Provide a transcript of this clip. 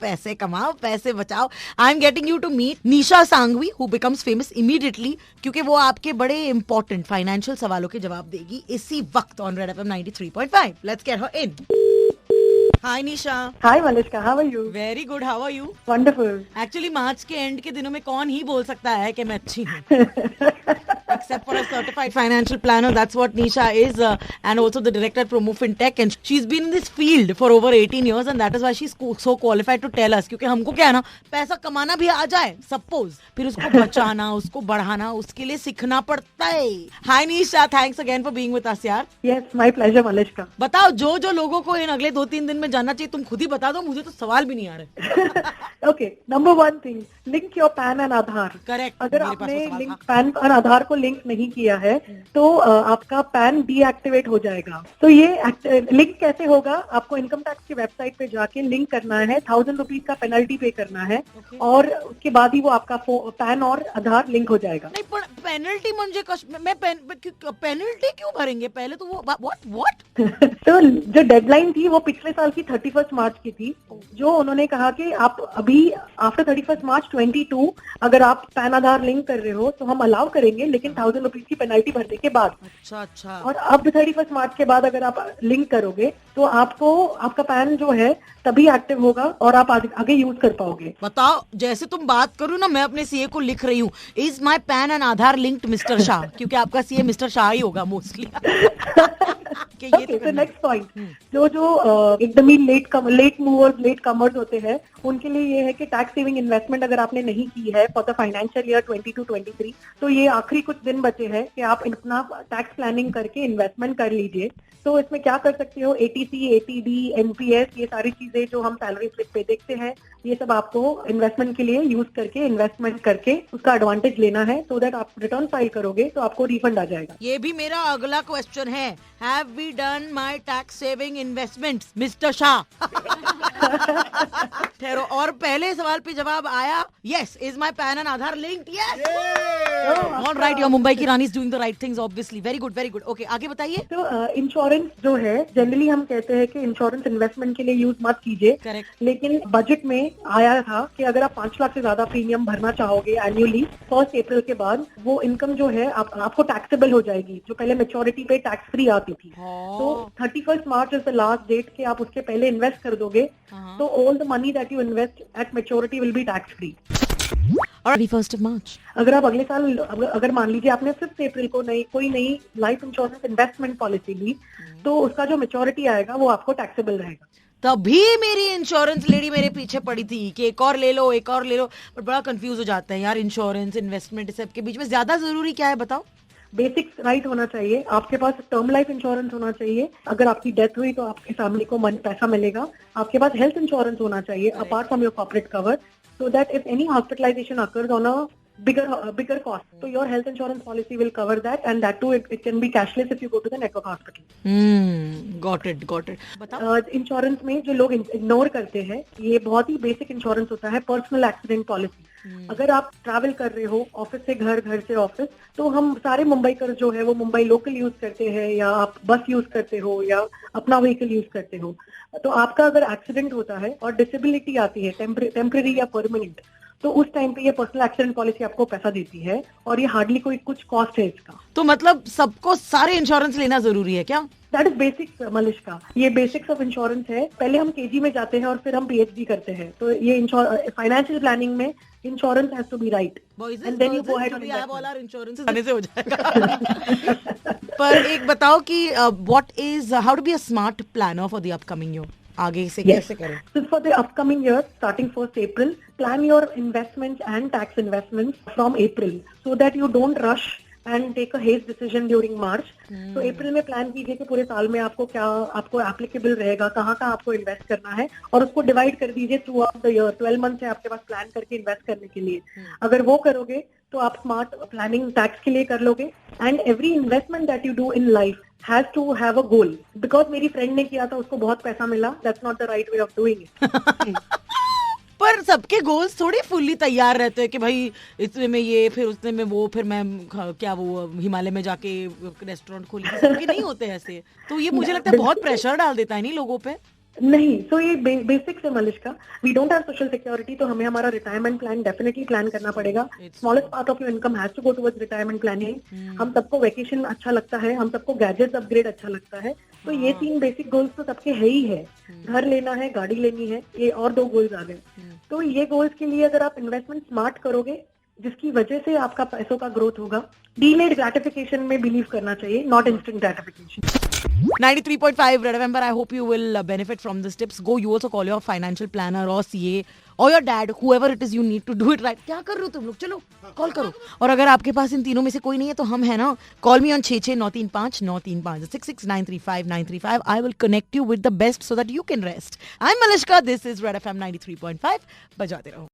पैसे कमाओ, पैसे बचाओ। I am getting you to meet Nisha Sanghvi who becomes famous immediately, क्योंकि वो आपके बड़े इंपॉर्टेंट फाइनेंशियल सवालों के जवाब देगी इसी वक्त on Red FM 93.5। Let's get her in. Hi Nisha. Hi Malishka, how are you? Very good, how are you? Wonderful. Actually March के एंड के दिनों में कौन ही बोल सकता है कि मैं अच्छी हूँ except for a certified financial planner. That's what Nisha is, and also the director at Promo FinTech, and she's been in this field for over 18 years, and that is why she's so qualified to tell us. क्योंकि हमको क्या है ना, पैसा कमाना भी आ जाए suppose, फिर उसको बचाना, उसको बढ़ाना, उसके लिए सीखना पड़ता है। Hi Nisha, thanks again for being with us यार। Yes, my pleasure Malishka. बताओ जो जो लोगों को इन अगले 2-3 दिन में जानना चाहिए, तुम खुद ही बता दो, मुझे तो सवाल भी नहीं आ रहे। Okay, number one thing, link your PAN and Aadhaar. Correct। अगर आपने लिंक PAN और आधार को लिंक नहीं किया है तो आपका पैन डीएक्टिवेट हो जाएगा। तो ये लिंक कैसे होगा? आपको इनकम टैक्स की वेबसाइट पे जाके लिंक करना है, 1000 रुपीज का पेनल्टी पे करना है, और उसके बाद ही वो आपका पैन और आधार लिंक हो जाएगा। नहीं पर पेनल्टी म्हणजे मैं पेनल्टी क्यों भरेंगे? पहले तो वो व्हाट तो जो डेडलाइन थी वो पिछले साल की 31 मार्च की थी, जो उन्होंने कहा कि आप अभी आफ्टर 31 मार्च 22 अगर आप पैन आधार लिंक कर रहे हो तो हम अलाउ करेंगे, लेकिन 1000 रुपीज की पेनल्टी भरने के बाद। अच्छा। और अब 31 मार्च के बाद अगर आप लिंक करोगे तो आपको आपका पैन जो है तभी एक्टिव होगा और आप आगे यूज कर पाओगे। बताओ, जैसे तुम बात करो ना, मैं अपने सीए को लिख रही हूँ, is my pan and Aadhaar linked mister Shah, क्योंकि आपका सीए मिस्टर शाह ही होगा मोस्टली। तो नेक्स्ट पॉइंट, जो एकदम ही लेट मूवर्स, लेट कमर्स होते हैं, उनके लिए ये है कि टैक्स सेविंग इन्वेस्टमेंट अगर आपने नहीं की है फॉर द फाइनेंशियल ईयर 22-23, तो ये आखिरी कुछ दिन बचे हैं कि आप अपना टैक्स प्लानिंग करके इन्वेस्टमेंट कर लीजिए। तो इसमें क्या कर सकते हो, एटीसी, एटीडी, एनपीएस, ये सारी चीजें जो हम सैलरी स्लिप पे देखते हैं, ये सब आपको इन्वेस्टमेंट के लिए यूज करके, इन्वेस्टमेंट करके उसका एडवांटेज लेना है, सो दैट आप रिटर्न फाइल करोगे तो आपको रिफंड आ जाएगा। ये भी मेरा अगला क्वेश्चन है, have we done my tax saving investments mister Shah? ठहरो, और पहले सवाल पे जवाब आया, yes, is my PAN and Aadhaar linked? Yes, alright, your Mumbai की rani is doing the right things obviously. Very good, very good. Okay, आगे बताइए। तो इंश्योरेंस जो है, जनरली हम कहते हैं कि इंश्योरेंस इन्वेस्टमेंट के लिए यूज मत कीजिए। करेक्ट। लेकिन बजट में आया था कि अगर आप 5 लाख से ज्यादा प्रीमियम भरना चाहोगे एनुअली 1 अप्रैल के बाद, वो इनकम जो है आपको टैक्सेबल हो जाएगी, जो पहले मेच्योरिटी पे टैक्स फ्री आती थी। तो 31 मार्च इज द लास्ट डेट कि आप उसके पहले इन्वेस्ट कर दोगे, तो all the money that you invest eight maturity will be tax free. और 31 मार्च अगर आप अगले साल, अगर मान लीजिए आपने 5 अप्रैल को कोई नई लाइफ इंश्योरेंस इन्वेस्टमेंट पॉलिसी ली, तो उसका जो मेच्योरिटी आएगा वो आपको टैक्सेबल रहेगा। तभी मेरी इंश्योरेंस लेडी मेरे पीछे पड़ी थी कि एक और ले लो, एक और ले लो, पर बड़ा कंफ्यूज हो जाता है यार, इंश्योरेंस, इन्वेस्टमेंट, सब के बीच में ज्यादा जरूरी क्या है बताओ? बेसिक्स राइट होना चाहिए, आपके पास टर्म लाइफ इंश्योरेंस होना चाहिए, अगर आपकी डेथ हुई तो आपकी फैमिली को पैसा मिलेगा। आपके पास हेल्थ इंश्योरेंस होना चाहिए apart from your corporate cover, so that if any hospitalization occurs on a bigger cost, so your health insurance policy will cover that, and that too it can be cashless if you go to the network hospital. Got it. बताओ। Insurance में जो लोग ignore करते हैं, ये बहुत ही basic insurance होता है, पर्सनल एक्सीडेंट पॉलिसी। अगर आप ट्रैवल कर रहे हो ऑफिस से घर, घर से ऑफिस, तो हम सारे मुंबईकर जो है वो मुंबई लोकल यूज करते हैं, या आप बस यूज करते हो, या अपना व्हीकल यूज करते हो। तो आपका अगर एक्सीडेंट होता है और डिसेबिलिटी आती है, टेम्परेरी या परमानेंट, तो उस टाइम पे ये पर्सनल एक्सीडेंट पॉलिसी आपको पैसा देती है, और ये हार्डली कोई कुछ कॉस्ट है इसका। तो मतलब सबको सारे इंश्योरेंस लेना जरूरी है क्या? दैट इज बेसिक मलिश्का, ये बेसिक्स ऑफ इंश्योरेंस है। पहले हम केजी में जाते हैं और फिर हम पीएचडी करते हैं, तो ये फाइनेंशियल प्लानिंग में insurance has to be right, and then you go ahead on insurance आने से हो जाएगा। पर एक बताओ कि what is, how to be a smart planner for the upcoming year? आगे से कैसे करें? So for the upcoming year, starting 1st April, plan your investments and tax investments from April, so that you don't rush and take a haste decision during March. तो अप्रैल में plan कीजिए कि पूरे साल में आपको क्या आपको एप्लीकेबल रहेगा, कहाँ आपको इन्वेस्ट करना है, और उसको डिवाइड कर दीजिए through out the year. 12 month है आपके पास प्लान करके इन्वेस्ट करने के लिए। अगर वो करोगे तो आप स्मार्ट प्लानिंग टैक्स के लिए कर लोगे। And every investment that you do in life has to have a goal, because मेरी फ्रेंड ने किया था, उसको बहुत पैसा मिला, that's not the right way of doing it. पर सबके गोल्स थोड़ी फुल्ली तैयार रहते हैं कि भाई इतने में ये, फिर उतने में वो, फिर मैं क्या वो हिमालय में जाके रेस्टोरेंट खोली, सबके नहीं होते ऐसे। तो ये मुझे लगता है बहुत प्रेशर डाल देता है नहीं लोगों पे। नहीं, सो ये बेसिक्स है Malishka. We don't have social security, तो हमें हमारा रिटायरमेंट प्लान डेफिनेटली प्लान करना पड़ेगा। Smallest part of your income has to go towards retirement planning. हम सबको वेकेशन अच्छा लगता है, हम सबको गैजेट्स अपग्रेड अच्छा लगता है, तो ये 3 बेसिक गोल्स तो सबके है ही है। घर लेना है, गाड़ी लेनी है, ये और 2 गोल्स आ गए। तो ये गोल्स के लिए अगर आप इन्वेस्टमेंट स्मार्ट करोगे, जिसकी वजह से आपका पैसों का ग्रोथ होगा, डीलेड ग्रेटिफिकेशन में बिलीव करना चाहिए, not instant gratification. 93.5 Red FM, but I hope you will benefit from these tips. Go, you also call your financial planner or CA or your dad, whoever it is, you need to do it right. क्या कर रहे हो तुम लोग? चलो call करो। और अगर आपके पास इन तीनों में से कोई नहीं है तो हम है ना, call me on 66935935 66935935. I will connect you with the best so that you can rest. I'm Malishka. This is Red FM 93.5. बजाते रहो।